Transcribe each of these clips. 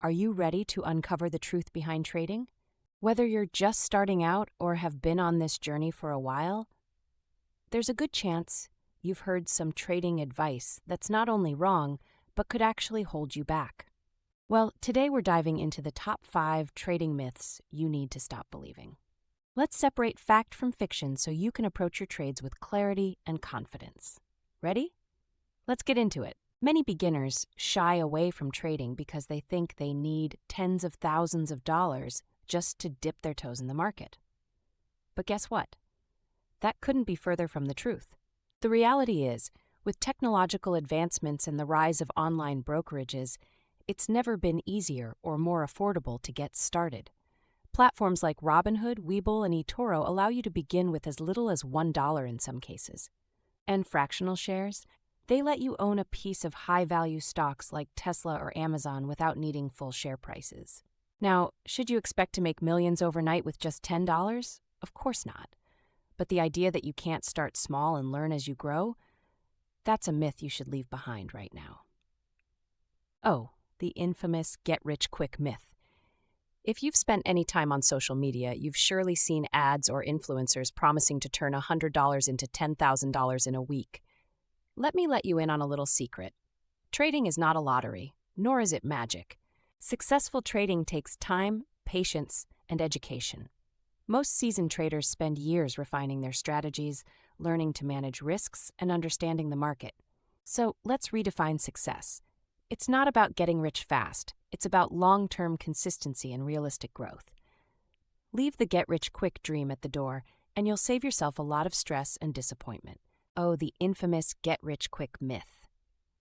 Are you ready to uncover the truth behind trading? Whether you're just starting out or have been on this journey for a while, there's a good chance you've heard some trading advice that's not only wrong, but could actually hold you back. Well, today we're diving into the top 5 trading myths you need to stop believing. Let's separate fact from fiction so you can approach your trades with clarity and confidence. Ready? Let's get into it. Many beginners shy away from trading because they think they need tens of thousands of dollars just to dip their toes in the market. But guess what? That couldn't be further from the truth. The reality is, with technological advancements and the rise of online brokerages, it's never been easier or more affordable to get started. Platforms like Robinhood, Webull, and eToro allow you to begin with as little as $1 in some cases. And fractional shares? They let you own a piece of high-value stocks like Tesla or Amazon without needing full share prices. Now, should you expect to make millions overnight with just $10? Of course not. But the idea that you can't start small and learn as you grow, that's a myth you should leave behind right now. Oh, the infamous get-rich-quick myth. If you've spent any time on social media, you've surely seen ads or influencers promising to turn $100 into $10,000 in a week. Let me let you in on a little secret. Trading is not a lottery, nor is it magic. Successful trading takes time, patience, and education. Most seasoned traders spend years refining their strategies, learning to manage risks, and understanding the market. So let's redefine success. It's not about getting rich fast. It's about long-term consistency and realistic growth. Leave the get-rich-quick dream at the door, and you'll save yourself a lot of stress and disappointment. Oh, the infamous get-rich-quick myth.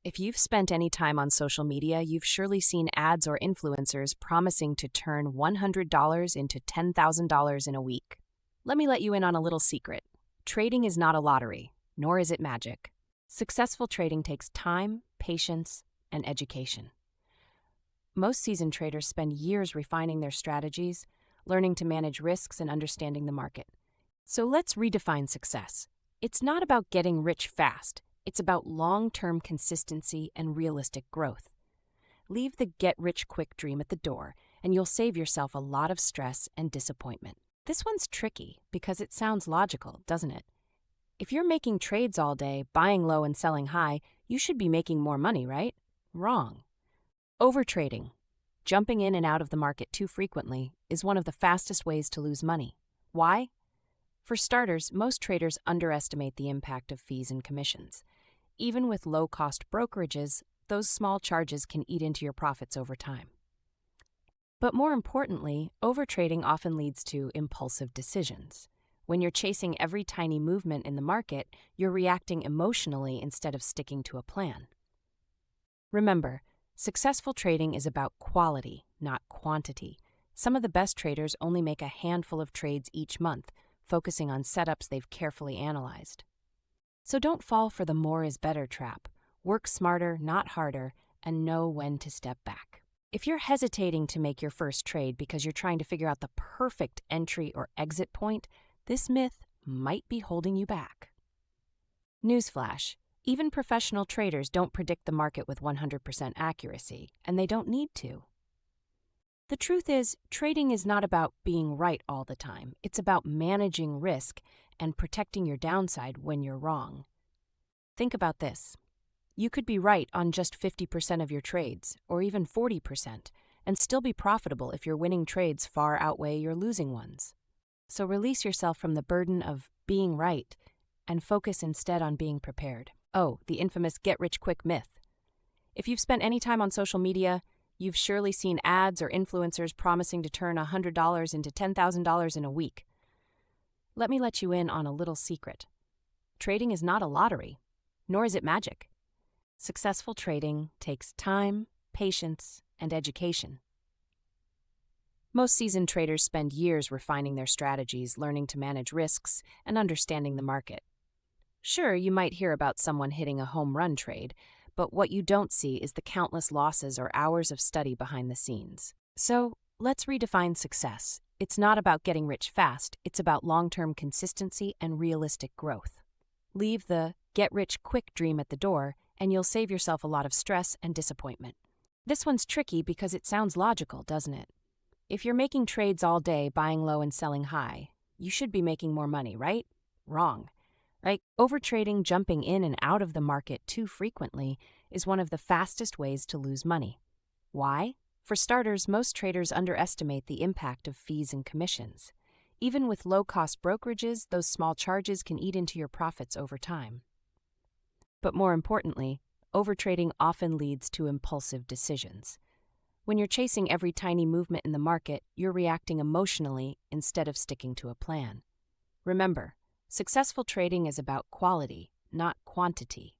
If you've spent any time on social media, you've surely seen ads or influencers promising to turn $100 into $10,000 in a week. Let me let you in on a little secret. Trading is not a lottery, nor is it magic. Successful trading takes time, patience, and education. Most seasoned traders spend years refining their strategies, learning to manage risks, and understanding the market. So let's redefine success. It's not about getting rich fast. It's about long-term consistency and realistic growth. Leave the get-rich-quick dream at the door, and you'll save yourself a lot of stress and disappointment. This one's tricky because it sounds logical, doesn't it? If you're making trades all day, buying low and selling high, you should be making more money, right? Wrong. Overtrading, jumping in and out of the market too frequently, is one of the fastest ways to lose money. Why? For starters, most traders underestimate the impact of fees and commissions. Even with low-cost brokerages, those small charges can eat into your profits over time. But more importantly, overtrading often leads to impulsive decisions. When you're chasing every tiny movement in the market, you're reacting emotionally instead of sticking to a plan. Remember, successful trading is about quality, not quantity. Some of the best traders only make a handful of trades each month, focusing on setups they've carefully analyzed. So don't fall for the more is better trap. Work smarter, not harder, and know when to step back. If you're hesitating to make your first trade because you're trying to figure out the perfect entry or exit point, this myth might be holding you back. Newsflash: even professional traders don't predict the market with 100% accuracy, and they don't need to. The truth is, trading is not about being right all the time. It's about managing risk and protecting your downside when you're wrong. Think about this. You could be right on just 50% of your trades, or even 40%, and still be profitable if your winning trades far outweigh your losing ones. So release yourself from the burden of being right and focus instead on being prepared. Oh, the infamous get-rich-quick myth. If you've spent any time on social media, you've surely seen ads or influencers promising to turn $100 into $10,000 in a week. Let me let you in on a little secret. Trading is not a lottery, nor is it magic. Successful trading takes time, patience, and education. Most seasoned traders spend years refining their strategies, learning to manage risks, and understanding the market. Sure, you might hear about someone hitting a home run trade, but what you don't see is the countless losses or hours of study behind the scenes. So, let's redefine success. It's not about getting rich fast, it's about long-term consistency and realistic growth. Leave the get-rich-quick dream at the door, and you'll save yourself a lot of stress and disappointment. This one's tricky because it sounds logical, doesn't it? If you're making trades all day, buying low and selling high, you should be making more money, right? Wrong. Like, overtrading, jumping in and out of the market too frequently is one of the fastest ways to lose money. Why? For starters, most traders underestimate the impact of fees and commissions. Even with low-cost brokerages, those small charges can eat into your profits over time. But more importantly, overtrading often leads to impulsive decisions. When you're chasing every tiny movement in the market, you're reacting emotionally instead of sticking to a plan. Remember, successful trading is about quality, not quantity.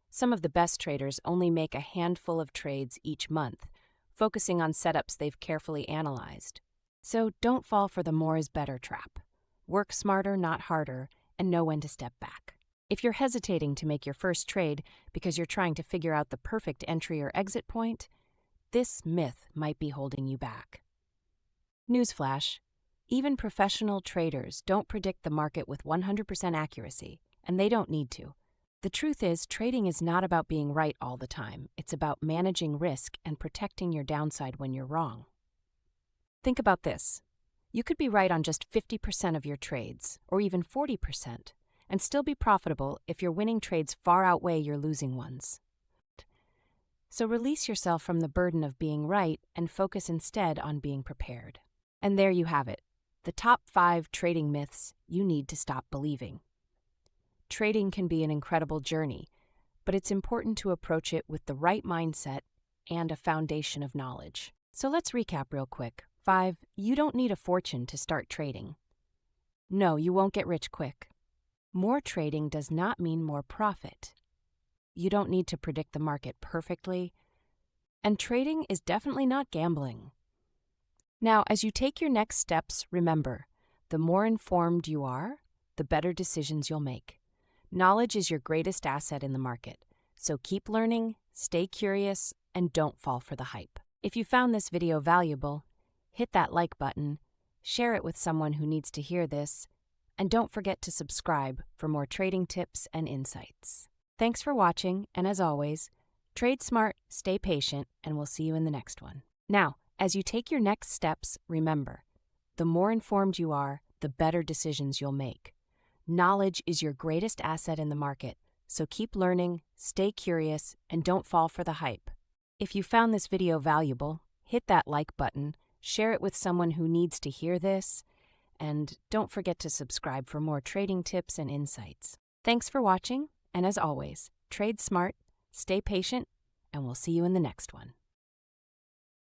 Some of the best traders only make a handful of trades each month, focusing on setups they've carefully analyzed. So don't fall for the more is better trap. Work smarter, not harder, and know when to step back. If you're hesitating to make your first trade because you're trying to figure out the perfect entry or exit point, this myth might be holding you back. Newsflash: even professional traders don't predict the market with 100% accuracy, and they don't need to. The truth is, trading is not about being right all the time. It's about managing risk and protecting your downside when you're wrong. Think about this. You could be right on just 50% of your trades, or even 40%, and still be profitable if your winning trades far outweigh your losing ones. So release yourself from the burden of being right and focus instead on being prepared. And there you have it, the top 5 trading myths you need to stop believing. Trading can be an incredible journey, but it's important to approach it with the right mindset and a foundation of knowledge. So let's recap real quick. 5. You don't need a fortune to start trading. No, you won't get rich quick. More trading does not mean more profit. You don't need to predict the market perfectly. And trading is definitely not gambling. Now, as you take your next steps, remember, the more informed you are, the better decisions you'll make. Knowledge is your greatest asset in the market, so keep learning, stay curious, and don't fall for the hype. If you found this video valuable, hit that like button, share it with someone who needs to hear this, and don't forget to subscribe for more trading tips and insights. Thanks for watching, and as always, trade smart, stay patient, and we'll see you in the next one. Now, as you take your next steps, remember, the more informed you are, the better decisions you'll make. Knowledge is your greatest asset in the market, so keep learning, stay curious, and don't fall for the hype. If you found this video valuable, hit that like button, share it with someone who needs to hear this, and don't forget to subscribe for more trading tips and insights. Thanks for watching, and as always, trade smart, stay patient, and we'll see you in the next one.